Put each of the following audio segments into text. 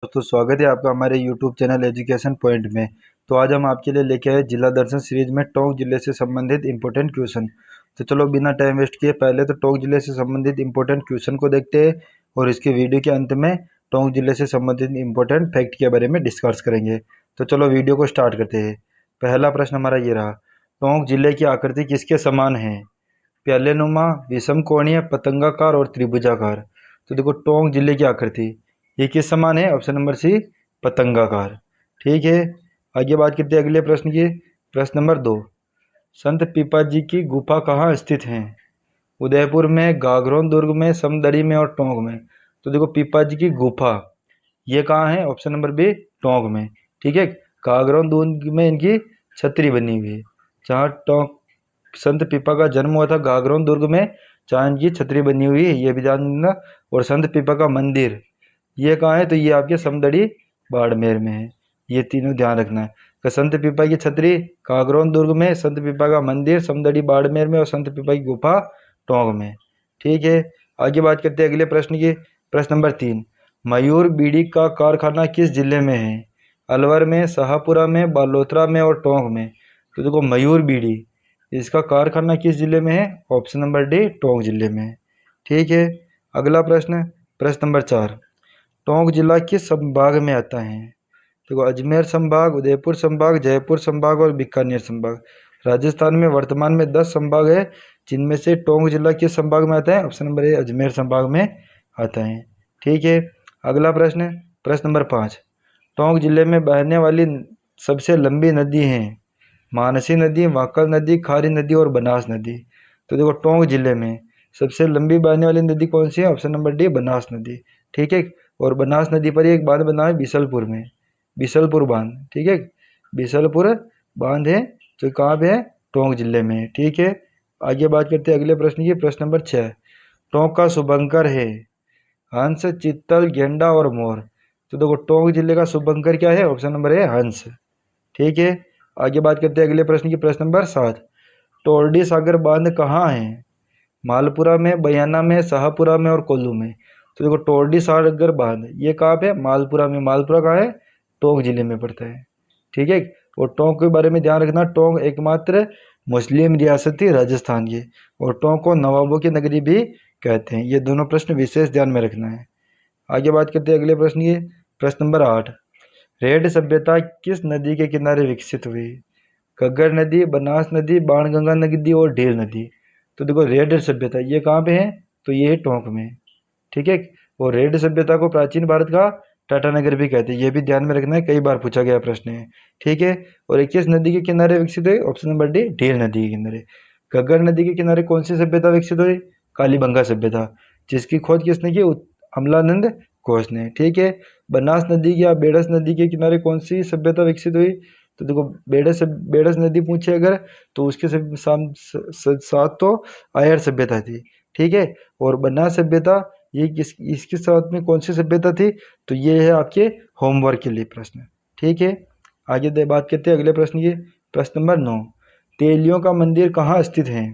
दोस्तों स्वागत है आपका हमारे YouTube चैनल एजुकेशन पॉइंट में। तो आज हम आपके लिए लेके आए जिला दर्शन सीरीज में टोंक जिले से संबंधित इंपॉर्टेंट क्वेश्चन। तो चलो बिना टाइम वेस्ट किए पहले तो टोंक जिले से संबंधित इंपॉर्टेंट क्वेश्चन को देखते हैं और इसके वीडियो के अंत में टोंक जिले से संबंधित इंपॉर्टेंट फैक्ट के बारे में डिस्कस करेंगे। तो चलो वीडियो को स्टार्ट करते हैं। पहला प्रश्न हमारा ये रहा, टोंक जिले की आकृति किसके समान है? प्यालेनुमा, विषम कोणीय, पतंगाकार और त्रिभुजाकार। तो देखो टोंक जिले की आकृति ये किस समान है? ऑप्शन नंबर सी, पतंगाकार। ठीक है, आगे बात करते हैं अगले प्रश्न की। प्रश्न नंबर 2, संत पीपा जी की गुफा कहाँ स्थित है? उदयपुर में, गागरोन दुर्ग में, समदड़ी में और टोंक में। तो देखो पीपा जी की गुफा ये कहाँ है? ऑप्शन नंबर बी, टोंक में। ठीक है, गागरोन दुर्ग में इनकी छतरी बनी हुई है। जहाँ टोंक संत पीपा का जन्म हुआ था गागरोन दुर्ग में, चांद की छतरी बनी हुई है, ये भी जानना। और संत पीपा का मंदिर ये कहाँ है? तो ये आपके समदड़ी बाड़मेर में है। ये तीनों ध्यान रखना है कि संत पीपा की छतरी गागरोन दुर्ग में, संत पीपा का मंदिर समदड़ी बाड़मेर में और संत पीपा की गुफा टोंक में। ठीक है, आगे बात करते हैं अगले प्रश्न की। प्रश्न नंबर 3, मयूर बीड़ी का कारखाना किस जिले में है? अलवर में, शाहपुरा में, बालोतरा में और टोंक में। तो देखो मयूर बीड़ी इसका कारखाना किस जिले में है? ऑप्शन नंबर डी, टोंक जिले में। ठीक है, अगला प्रश्न, प्रश्न नंबर 4, टोंक जिला किस संभाग में आता है? देखो अजमेर संभाग, उदयपुर संभाग, जयपुर संभाग और बीकानेर संभाग। राजस्थान में वर्तमान में 10 संभाग है, जिनमें से टोंक जिला किस संभाग में आता है? ऑप्शन नंबर ए, अजमेर संभाग में आता है। ठीक है, अगला प्रश्न, प्रश्न नंबर 5, टोंक जिले में बहने वाली सबसे लंबी नदी है? मानसी नदी, वाकल नदी, खारी नदी और बनास नदी। तो देखो टोंक जिले में सबसे लंबी बहने वाली नदी कौन सी है? ऑप्शन नंबर डी, बनास नदी। ठीक है, और बनास नदी पर ही एक बांध बना है बिसलपुर में, बिसलपुर बांध। ठीक है, बिसलपुर बांध है जो कहाँ पे है? टोंक जिले में। ठीक है, आगे बात करते हैं अगले प्रश्न की। प्रश्न नंबर 6, टोंक का शुभंकर है हंस, चित्तल, गेंडा और मोर। तो देखो टोंक जिले का शुभंकर क्या है? ऑप्शन नंबर ए, हंस। ठीक है, आगे बात करते हैं अगले प्रश्न की। प्रश्न नंबर 7, टोरडी सागर बांध कहाँ है? मालपुरा में, बयाना में, शाहपुरा में और कोल्लू में। तो देखो टोरडी सागर बांध ये कहाँ पे? मालपुरा में। मालपुरा कहाँ है? टोंक जिले में पड़ता है। ठीक है, और टोंक के बारे में ध्यान रखना, टोंक एकमात्र मुस्लिम रियासत थी राजस्थान की, और टोंक को नवाबों की नगरी भी कहते हैं। ये दोनों प्रश्न विशेष ध्यान में रखना है। आगे बात करते हैं अगले प्रश्न की। प्रश्न नंबर 8, रेड सभ्यता किस नदी के किनारे विकसित हुई? घग्गर नदी, बनास नदी, बाणगंगा नदी और ढेल नदी। तो देखो रेड सभ्यता ये कहाँ पे है? तो ये है टोंक में। ठीक है, और रेड सभ्यता को प्राचीन भारत का टाटानगर भी कहते हैं, ये भी ध्यान में रखना है, कई बार पूछा गया प्रश्न है। ठीक है, और 21 नदी के किनारे विकसित हुई? ऑप्शन नंबर डी, ढेल नदी के किनारे। घग्गर नदी के किनारे कौन सी सभ्यता विकसित हुई? कालीबंगा सभ्यता, जिसकी खोज किसने की? अमलानंद घोष ने। ठीक है, बनास नदी या बेड़स नदी के किनारे कौन सी सभ्यता विकसित हुई? तो देखो बेड़स नदी पूछे अगर, तो उसके साथ तो आयर सभ्यता थी। ठीक है, और बनास सभ्यता ये इसके साथ में कौन सी सभ्यता थी? तो ये है आपके होमवर्क के लिए प्रश्न। ठीक है, आगे बात करते हैं अगले प्रश्न की। प्रश्न नंबर 9, तेलियों का मंदिर कहाँ स्थित है?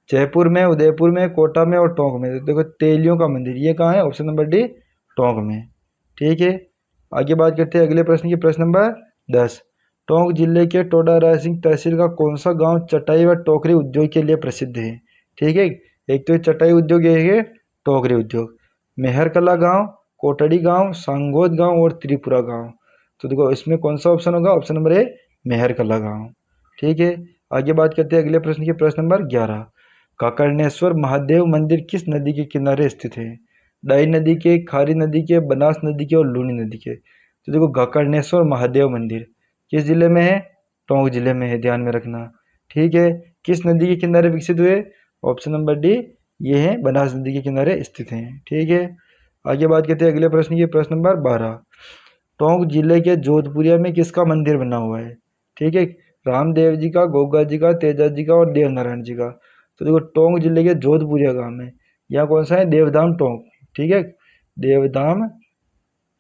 जयपुर में, उदयपुर में, कोटा में और टोंक में। तो देखो तेलियों का मंदिर ये कहाँ है? ऑप्शन नंबर डी, टोंक में। ठीक है, आगे बात करते हैं अगले प्रश्न की। प्रश्न नंबर 10, टोंक जिले के टोडा रायसिंह तहसील का कौन सा गांव चटाई व टोकरी उद्योग के लिए प्रसिद्ध है? ठीक है, एक तो चटाई उद्योग, एक है टोकरी उद्योग। मेहरकला गांव, कोटड़ी गांव, सांगोद गांव और त्रिपुरा गांव। तो देखो इसमें कौन सा ऑप्शन होगा? ऑप्शन नंबर ए, मेहरकला गांव। ठीक है, आगे बात करते हैं अगले प्रश्न की। प्रश्न नंबर 11, काकर्णेश्वर महादेव मंदिर किस नदी के किनारे स्थित है? डाई नदी के, खारी नदी के, बनास नदी के और लूनी नदी के। तो देखो काकर्णेश्वर महादेव मंदिर किस जिले में है? टोंक जिले में है, ध्यान में रखना। ठीक है, किस नदी के किनारे विकसित हुए? ऑप्शन नंबर डी, ये है बनास नदी के किनारे स्थित हैं। ठीक है, आगे बात करते हैं अगले प्रश्न की। प्रश्न नंबर 12, टोंक जिले के जोधपुरिया में किसका मंदिर बना हुआ है? ठीक है, रामदेव जी का, गोगा जी का, तेजा जी का और देव नारायण जी का। तो देखो टोंक जिले के जोधपुरिया गांव में यहाँ कौन सा है? देवधाम टोंक। ठीक है, देवधाम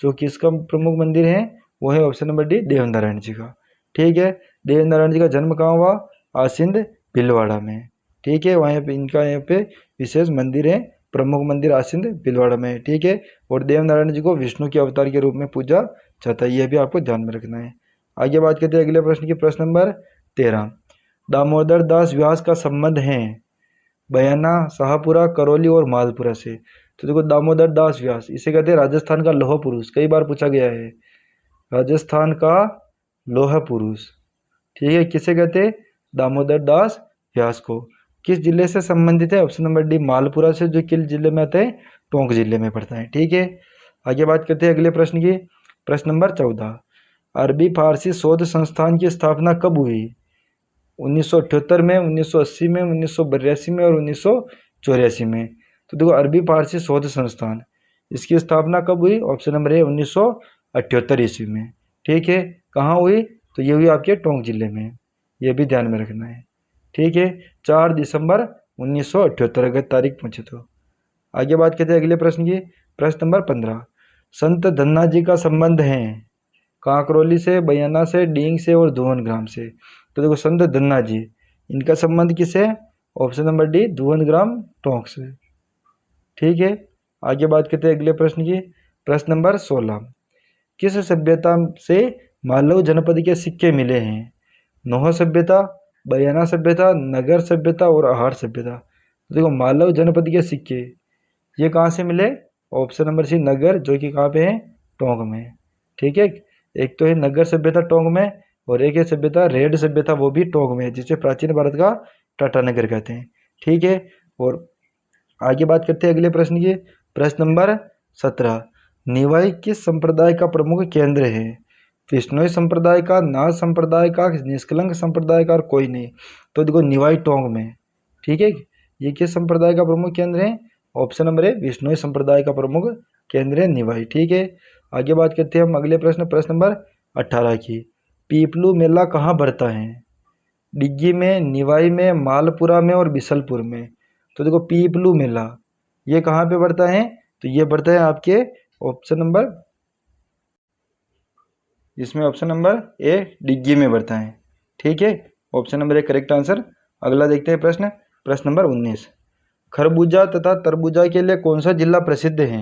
जो किसका प्रमुख मंदिर है? वो है ऑप्शन नंबर डी, देव नारायण जी का। ठीक है, देव नारायण जी का जन्म कहाँ हुआ? आसिंद भीलवाड़ा में। ठीक है, वहाँ पे इनका यहाँ पे विशेष मंदिर है प्रमुख मंदिर आसिंद भीलवाड़ा में है, ठीक है। और देवनारायण जी को विष्णु के अवतार के रूप में पूजा जाता है, यह भी आपको ध्यान में रखना है। आगे बात करते हैं अगले प्रश्न की, प्रश्न नंबर 13। दामोदर दास व्यास का संबंध है बयाना, शाहपुरा, करौली और मालपुरा से। तो देखो दामोदर दास व्यास, इसे कहते हैं राजस्थान का लौह पुरुष, कई बार पूछा गया है, राजस्थान का लौह पुरुष, ठीक है। किसे कहते हैं? दामोदर दास व्यास को। किस जिले से संबंधित है? ऑप्शन नंबर डी मालपुरा से, जो किस जिले में आता है? टोंक जिले में पड़ता है, ठीक है। आगे बात करते हैं अगले प्रश्न की, प्रश्न नंबर 14। अरबी फारसी शोध संस्थान की स्थापना कब हुई? 1978 में, 1980 में, 1982 में और 1984 में। तो देखो अरबी फारसी शोध संस्थान, इसकी स्थापना कब हुई? ऑप्शन नंबर ए 1978 ईस्वी में, ठीक है। कहाँ हुई? तो ये हुई आपके टोंक जिले में, ये भी ध्यान में रखना है, ठीक है। 4 दिसंबर 1978 अगर तारीख पूछे तो। आगे बात करते हैं अगले प्रश्न की, प्रश्न नंबर 15। संत धन्ना जी का संबंध है कांकरोली से, बयाना से, डींग से और धुवनग्राम से। तो देखो संत धन्ना जी, इनका संबंध किससे है? ऑप्शन नंबर डी धुवनग्राम टोंक से, ठीक है। आगे बात करते हैं अगले प्रश्न की, प्रश्न नंबर 16। किस सभ्यता से मालव जनपद के सिक्के मिले हैं? नौह सभ्यता, बयाना सभ्यता, नगर सभ्यता और आहार सभ्यता। तो देखो मालव जनपद के सिक्के ये कहाँ से मिले? ऑप्शन नंबर सी नगर, जो कि कहाँ पे है? टोंक में, ठीक है। एक तो है नगर सभ्यता टोंक में, और एक है सभ्यता रेड सभ्यता, वो भी टोंक में है, जिसे प्राचीन भारत का टाटानगर कहते हैं, ठीक है। और आगे बात करते हैं अगले प्रश्न की, प्रश्न नंबर 17। निवाई किस संप्रदाय का प्रमुख केंद्र है? विष्णोई संप्रदाय का, नाथ संप्रदाय का, निष्कलंक संप्रदाय का और कोई नहीं। तो देखो निवाई टोंक में, ठीक है। ये किस संप्रदाय का प्रमुख केंद्र है? ऑप्शन नंबर ए विष्णोई संप्रदाय का प्रमुख केंद्र है निवाई, ठीक है। आगे बात करते हैं हम अगले प्रश्न, प्रश्न नंबर 18 की। पीपलू मेला कहाँ बढ़ता है? डिग्गी में, निवाई में, मालपुरा में और बिसलपुर में। तो देखो पीपलू मेला ये कहाँ पे बढ़ता है? तो ये बढ़ता है आपके ऑप्शन नंबर, इसमें ऑप्शन नंबर ए डिग्गी में बढ़ता है, ठीक है। Option number A correct answer. अगला देखते हैं प्रश्न, प्रश्न नंबर 19। खरबूजा तथा तरबूजा के लिए कौन सा जिला प्रसिद्ध है?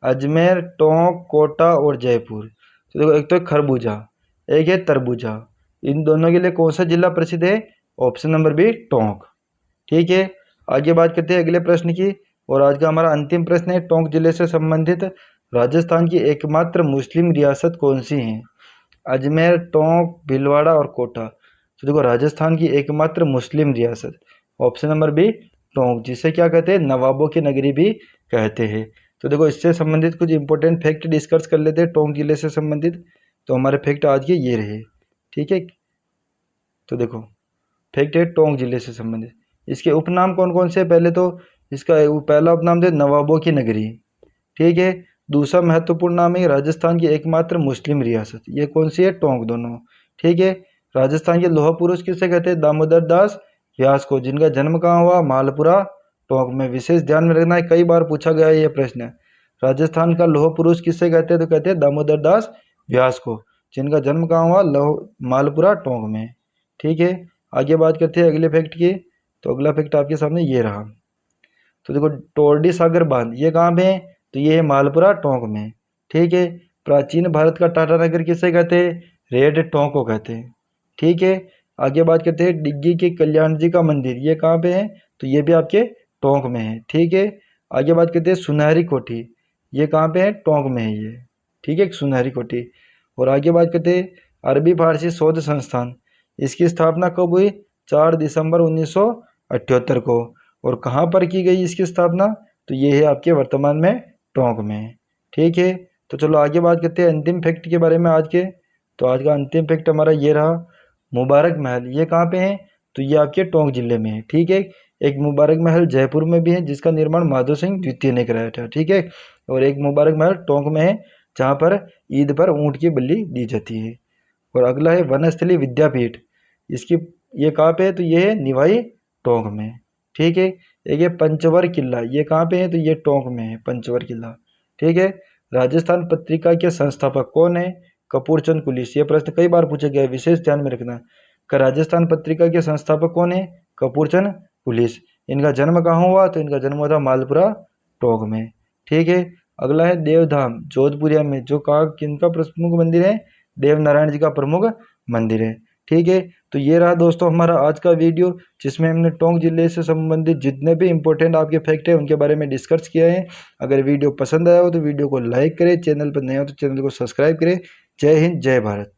अजमेर, टोंक, कोटा और जयपुर। तो देखो एक तो खरबूजा, एक है तरबूजा, इन दोनों के लिए कौन सा जिला प्रसिद्ध है? ऑप्शन नंबर बी टोंक, ठीक है। आगे बात करते हैं अगले प्रश्न की, और आज का हमारा अंतिम प्रश्न है टोंक जिले से संबंधित राजस्थान की एकमात्र मुस्लिम रियासत कौन सी है? अजमेर, टोंक, भीलवाड़ा और कोटा। तो देखो राजस्थान की एकमात्र मुस्लिम रियासत, ऑप्शन नंबर बी टोंक, जिसे क्या कहते हैं? नवाबों की नगरी भी कहते हैं। तो देखो इससे संबंधित कुछ इंपॉर्टेंट फैक्ट डिस्कस कर लेते हैं टोंक जिले से संबंधित। तो हमारे फैक्ट आज के ये रहे, ठीक है। तो देखो फैक्ट है टोंक जिले से संबंधित, इसके उपनाम कौन कौन से? पहले तो इसका पहला उपनाम थे नवाबों की नगरी, ठीक है। दूसरा महत्वपूर्ण नाम है राजस्थान की एकमात्र मुस्लिम रियासत, ये कौन सी है? टोंक दोनों, ठीक है। राजस्थान के लौह पुरुष किसे कहते हैं? दामोदर दास व्यास को, जिनका जन्म कहाँ हुआ? मालपुरा टोंक में। विशेष ध्यान में रखना है, कई बार पूछा गया है ये प्रश्न। राजस्थान का लौह पुरुष किसे कहते हैं? तो कहते हैं दामोदर दास व्यास को, जिनका जन्म कहाँ हुआ? मालपुरा टोंक में, ठीक है। आगे बात करते हैं अगले फैक्ट की। तो अगला फैक्ट आपके सामने ये रहा। तो देखो टोरडी सागर बांध ये कहाँ पे है? तो ये है मालपुरा टोंक में, ठीक है। प्राचीन भारत का टाटानगर किसे कहते हैं? रेड टोंक को कहते हैं, ठीक है। आगे बात करते हैं डिग्गी के कल्याण जी का मंदिर, ये कहाँ पे है? तो ये भी आपके टोंक में है, ठीक है। आगे बात करते हैं सुनहरी कोठी, ये कहाँ पे है? टोंक में है ये, ठीक है, सुनहरी कोठी। और आगे बात करते हैं अरबी फारसी शोध संस्थान, इसकी स्थापना कब हुई? 4 दिसंबर 1978 को। और कहाँ पर की गई इसकी स्थापना? तो ये है आपके वर्तमान में टोंक में, ठीक है। तो चलो आगे बात करते हैं अंतिम फैक्ट के बारे में आज के। तो आज का अंतिम फैक्ट हमारा ये रहा, मुबारक महल ये कहाँ पे है? तो ये आपके टोंक जिले में है, ठीक है। एक मुबारक महल जयपुर में भी है, जिसका निर्माण माधो सिंह द्वितीय ने कराया था, ठीक है। और एक मुबारक महल टोंक में है, जहाँ पर ईद पर ऊँट की बलि दी जाती है। और अगला है वनस्थली विद्यापीठ, इसकी ये कहाँ पे है? तो ये है निवाई टोंक में, ठीक है। एक ये पंचवर किला, ये कहाँ पे है? तो ये टोंक में है पंचवर किला, ठीक है। राजस्थान पत्रिका के संस्थापक कौन है? कपूरचंद कुलिस, ये प्रश्न कई बार पूछा गया है, विशेष ध्यान में रखना। का राजस्थान पत्रिका के संस्थापक कौन है? कपूरचंद कुलिस। इनका जन्म कहाँ हुआ? तो इनका जन्म हुआ था मालपुरा टोंक में। ठीक है। अगला है देवधाम जोधपुरिया में, जो कहाँ किनका प्रमुख मंदिर है? देव नारायण जी का प्रमुख मंदिर है। ठीक है। तो ये रहा दोस्तों हमारा आज का वीडियो, जिसमें हमने टोंक जिले से संबंधित जितने भी इंपॉर्टेंट आपके फैक्ट है उनके बारे में डिस्कस किया है। अगर वीडियो पसंद आया हो तो वीडियो को लाइक करें, चैनल पर नए हो तो चैनल को सब्सक्राइब करें। जय हिंद, जय भारत।